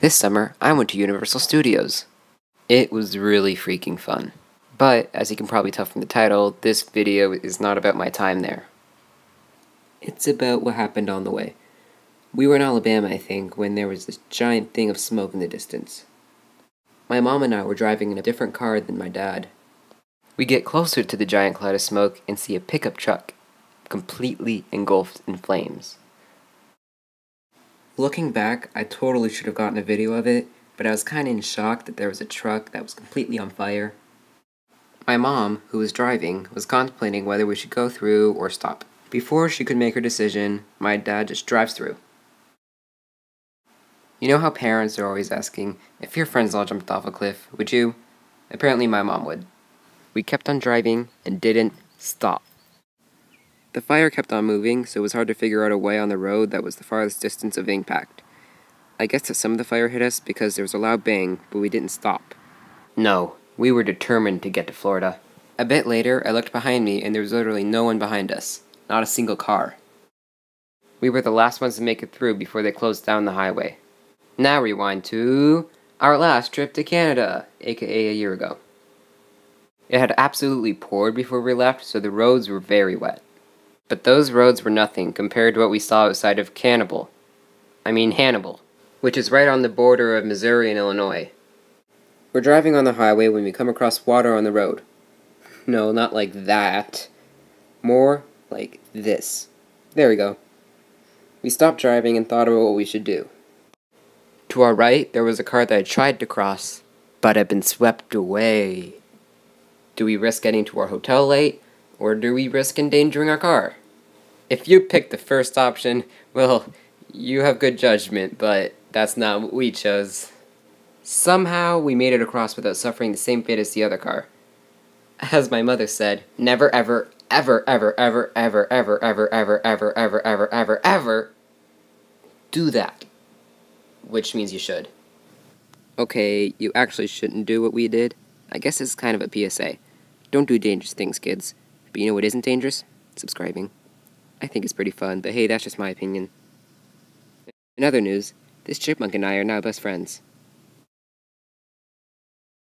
This summer, I went to Universal Studios. It was really freaking fun. But, as you can probably tell from the title, this video is not about my time there. It's about what happened on the way. We were in Alabama, I think, when there was this giant thing of smoke in the distance. My mom and I were driving in a different car than my dad. We get closer to the giant cloud of smoke and see a pickup truck completely engulfed in flames. Looking back, I totally should have gotten a video of it, but I was kinda in shock that there was a truck that was completely on fire. My mom, who was driving, was contemplating whether we should go through or stop. Before she could make her decision, my dad just drives through. You know how parents are always asking, if your friends all jumped off a cliff, would you? Apparently my mom would. We kept on driving and didn't stop. The fire kept on moving, so it was hard to figure out a way on the road that was the farthest distance of impact. I guess that some of the fire hit us because there was a loud bang, but we didn't stop. No, we were determined to get to Florida. A bit later, I looked behind me and there was literally no one behind us. Not a single car. We were the last ones to make it through before they closed down the highway. Now rewind to our last trip to Canada, aka a year ago. It had absolutely poured before we left, so the roads were very wet. But those roads were nothing compared to what we saw outside of Hannibal, which is right on the border of Missouri and Illinois. We're driving on the highway when we come across water on the road. No, not like that. More like this. There we go. We stopped driving and thought about what we should do. To our right, there was a car that had tried to cross, but had been swept away. Do we risk getting to our hotel late, or do we risk endangering our car? If you picked the first option, well, you have good judgment, but that's not what we chose. Somehow, we made it across without suffering the same fate as the other car. As my mother said, never ever, ever, ever, ever, ever, ever, ever, ever, ever, ever, ever, ever, ever do that. Which means you should. Okay, you actually shouldn't do what we did. I guess it's kind of a PSA. Don't do dangerous things, kids. But you know what isn't dangerous? Subscribing. I think it's pretty fun, but hey, that's just my opinion. In other news, this chipmunk and I are now best friends.